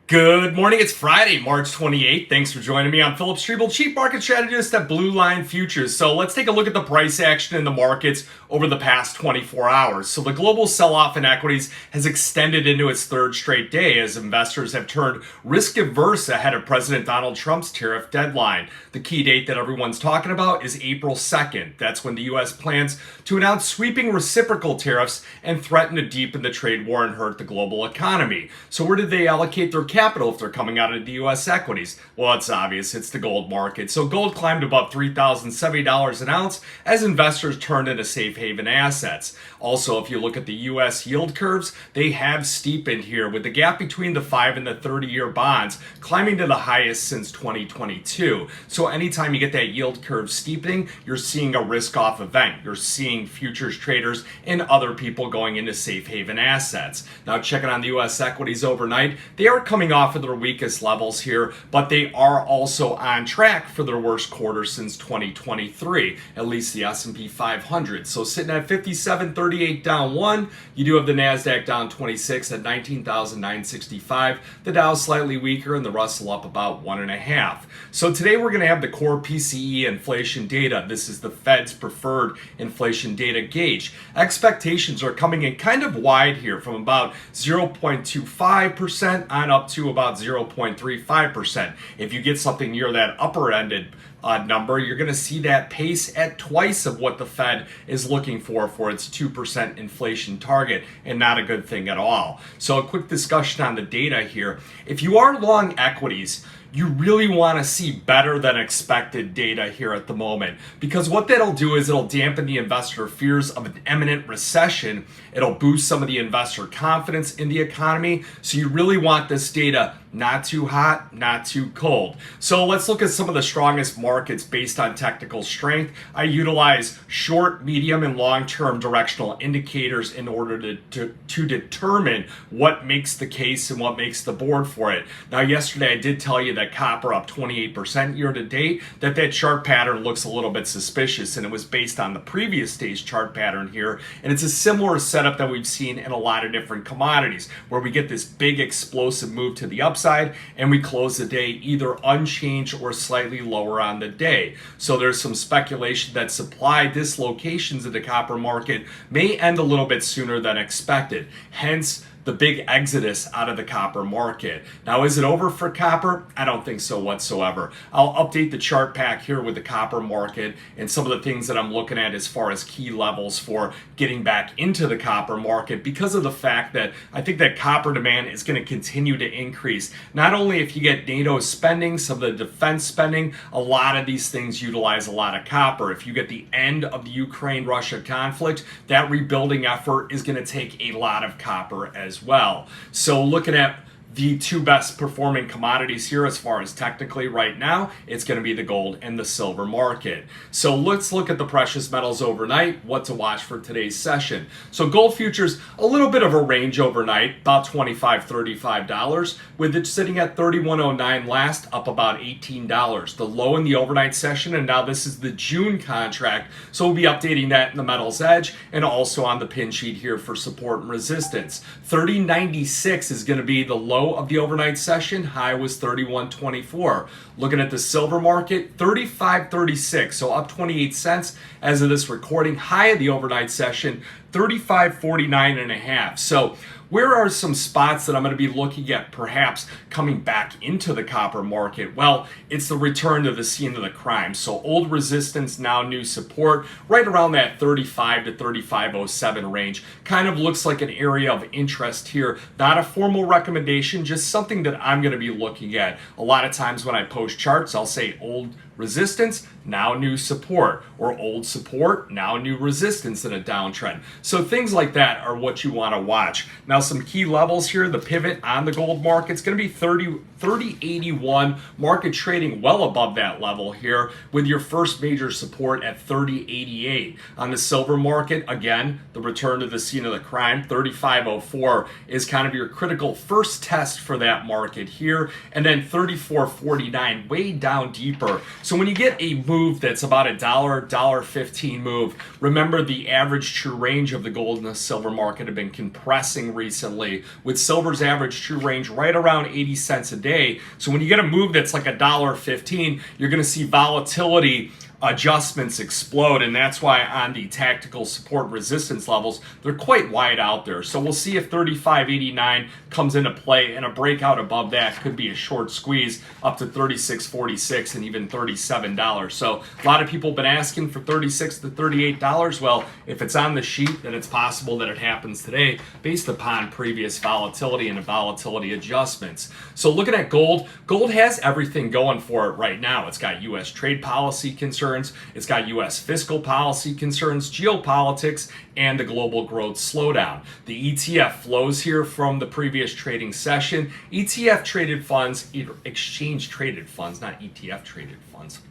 Good morning. It's Friday, March 28th. Thanks for joining me. I'm Philip Streible, Chief Market Strategist at Blue Line Futures. So let's take a look at the price action in the markets over the past 24 hours. So the global sell-off in equities has extended into its third straight day as investors have turned risk-averse ahead of President Donald Trump's tariff deadline. The key date that everyone's talking about is April 2nd. That's when the U.S. plans to announce sweeping reciprocal tariffs and threaten to deepen the trade war and hurt the global economy. So where did they allocate their capital if they're coming out of the U.S. equities? Well, it's obvious. It's the gold market. So gold climbed above $3,070 an ounce as investors turned into safe haven assets. Also, if you look at the U.S. yield curves, they have steepened here with the gap between the 5 and the 30-year bonds climbing to the highest since 2022. So anytime you get that yield curve steepening, you're seeing a risk-off event. You're seeing futures traders and other people going into safe haven assets. Now, checking on the U.S. equities overnight, they are coming off of their weakest levels here, but they are also on track for their worst quarter since 2023, at least the S&P 500. So sitting at 57.38 down 1, you do have the NASDAQ down 26 at 19,965. The Dow slightly weaker and the Russell up about 1.5. So today we're going to have the core PCE inflation data. This is the Fed's preferred inflation data gauge. Expectations are coming in kind of wide here from about 0.25% on up to about 0.35%. If you get something near that upper ended number, you're going to see that pace at twice of what the Fed is looking for its 2% inflation target, and not a good thing at all. So a quick discussion on the data here. If you are long equities, you really want to see better than expected data here at the moment, because what that'll do is it'll dampen the investor fears of an imminent recession. It'll boost some of the investor confidence in the economy. So you really want this data not too hot, not too cold. So let's look at some of the strongest markets based on technical strength. I utilize short, medium, and long-term directional indicators in order to determine what makes the case and what makes the board for it. Now, yesterday I did tell you that copper up 28% year to date, that chart pattern looks a little bit suspicious, and it was based on the previous day's chart pattern here. And it's a similar setup that we've seen in a lot of different commodities, where we get this big explosive move to the upside and we close the day either unchanged or slightly lower on the day. So there's some speculation that supply dislocations in the copper market may end a little bit sooner than expected. Hence, the big exodus out of the copper market. Now, is it over for copper? I don't think so whatsoever. I'll update the chart pack here with the copper market and some of the things that I'm looking at as far as key levels for getting back into the copper market, because of the fact that I think that copper demand is going to continue to increase. Not only if you get NATO spending, some of the defense spending, a lot of these things utilize a lot of copper. If you get the end of the Ukraine-Russia conflict, that rebuilding effort is going to take a lot of copper as well. So looking at the two best performing commodities here as far as technically right now, it's going to be the gold and the silver market. So let's look at the precious metals overnight, what to watch for today's session. So gold futures, a little bit of a range overnight, about $25, $35, with it sitting at $31.09 last, up about $18. The low in the overnight session, and now this is the June contract, so we'll be updating that in the Metals Edge and also on the pin sheet here for support and resistance. 30.96 is going to be the low of the overnight session. High was 31.24. Looking at the silver market, 35.36, so up 28 cents as of this recording. High of the overnight session, 35.49 and a half. So where are some spots that I'm going to be looking at perhaps coming back into the copper market? Well, it's the return to the scene of the crime. So old resistance, now new support, right around that 35 to 35.07 range. Kind of looks like an area of interest here. Not a formal recommendation, just something that I'm going to be looking at. A lot of times when I post charts, I'll say old resistance, now new support, or old support, now new resistance in a downtrend. So things like that are what you want to watch. Now, some key levels here, the pivot on the gold market is going to be 30.81, market trading well above that level here, with your first major support at 30.88. On the silver market, again, the return to the scene of the crime, 35.04 is kind of your critical first test for that market here, and then 34.49 way down deeper. So when you get a move that's about $1.15 move, remember the average true range of the gold and the silver market have been compressing recently, with silver's average true range right around 80 cents a day. So when you get a move that's like $1.15, you're going to see volatility adjustments explode, and that's why on the tactical support resistance levels, they're quite wide out there. So we'll see if 35.89 comes into play, and a breakout above that could be a short squeeze up to 36.46 and even $37. So a lot of people have been asking for $36 to $38. Well, if it's on the sheet, then it's possible that it happens today based upon previous volatility and volatility adjustments. So looking at gold, gold has everything going for it right now. It's got U.S. trade policy concerns, it's got U.S. fiscal policy concerns, geopolitics, and the global growth slowdown. The ETF flows here from the previous trading session. ETF traded funds, exchange traded funds, not ETF traded funds.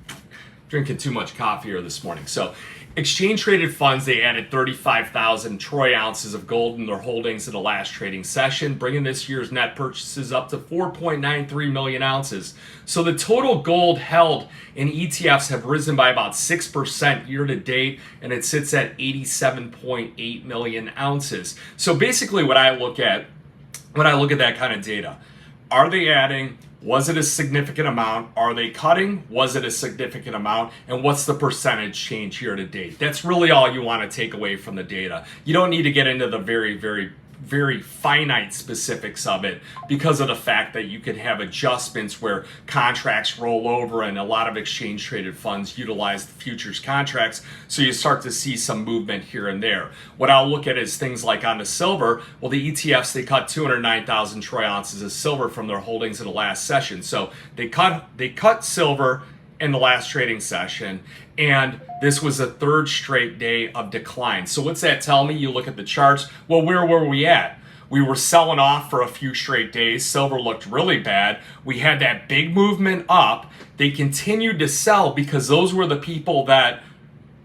Drinking too much coffee here this morning. So exchange traded funds, they added 35,000 troy ounces of gold in their holdings in the last trading session, bringing this year's net purchases up to 4.93 million ounces. So the total gold held in ETFs have risen by about 6% year to date, and it sits at 87.8 million ounces. So basically what I look at when I look at that kind of data, are they adding? Was it a significant amount? Are they cutting? Was it a significant amount? And what's the percentage change year to date? That's really all you want to take away from the data. You don't need to get into the very finite specifics of it, because of the fact that you can have adjustments where contracts roll over, and a lot of exchange traded funds utilize the futures contracts, so you start to see some movement here and there. What I'll look at is things like on the silver. Well, the ETFs, they cut 209,000 troy ounces of silver from their holdings in the last session. So they cut silver in the last trading session, and this was a third straight day of decline. So what's that tell me? You look at the charts. Well, where were we at? We were selling off for a few straight days. Silver looked really bad. We had that big movement up. They continued to sell because those were the people that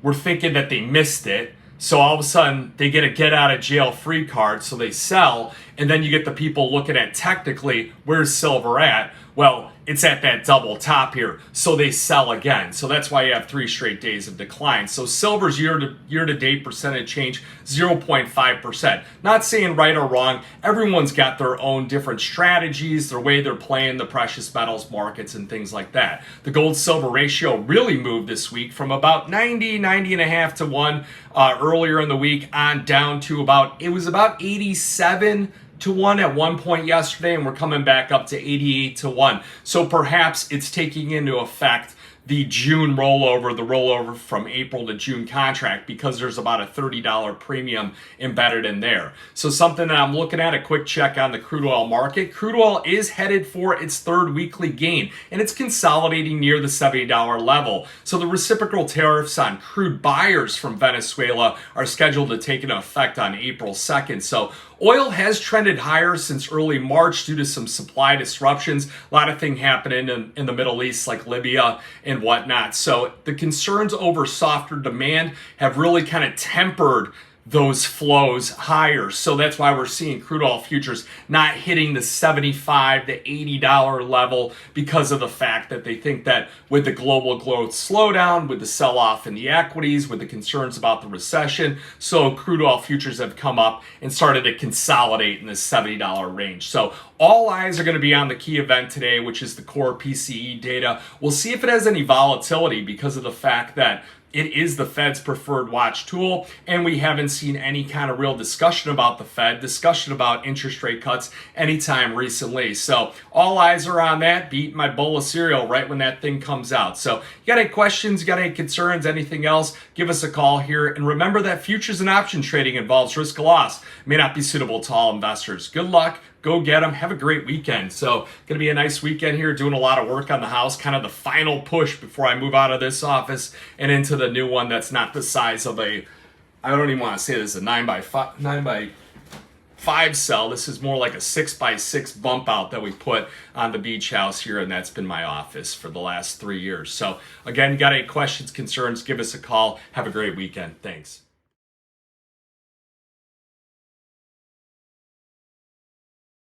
were thinking that they missed it. So all of a sudden, they get a get out of jail free card, so they sell. And then you get the people looking at technically, where's silver at? Well, it's at that double top here, so they sell again. So that's why you have 3 straight days of decline. So silver's year to date percentage change 0.5%. Not saying right or wrong. Everyone's got their own different strategies, their way they're playing the precious metals markets and things like that. The gold silver ratio really moved this week from about 90 and a half to 1 earlier in the week on down to about 87 to 1 at one point yesterday, and we're coming back up to 88 to 1. So perhaps it's taking into effect the June rollover, the rollover from April to June contract, because there's about a $30 premium embedded in there. So something that I'm looking at, a quick check on the crude oil market. Crude oil is headed for its third weekly gain, and it's consolidating near the $70 level. So the reciprocal tariffs on crude buyers from Venezuela are scheduled to take into effect on April 2nd. So oil has trended higher since early March due to some supply disruptions. A lot of things happening in the Middle East, like Libya and whatnot. So the concerns over softer demand have really kind of tempered those flows higher. So that's why we're seeing crude oil futures not hitting the $75 to $80 level, because of the fact that they think that with the global growth slowdown, with the sell-off in the equities, with the concerns about the recession, so crude oil futures have come up and started to consolidate in the $70 range. So all eyes are going to be on the key event today, which is the core PCE data. We'll see if it has any volatility, because of the fact that it is the Fed's preferred watch tool, and we haven't seen any kind of real discussion about the Fed, discussion about interest rate cuts anytime recently. So all eyes are on that. Beat my bowl of cereal right when that thing comes out. So you got any questions, you got any concerns, anything else, give us a call here. And remember that futures and option trading involves risk of loss. It may not be suitable to all investors. Good luck. Go get them. Have a great weekend. So going to be a nice weekend here, doing a lot of work on the house, kind of the final push before I move out of this office and into the new one that's not the size of I don't even want to say this is a 9x5 cell. This is more like a 6x6 bump out that we put on the beach house here, and that's been my office for the last 3 years. So again, got any questions, concerns, give us a call. Have a great weekend. Thanks.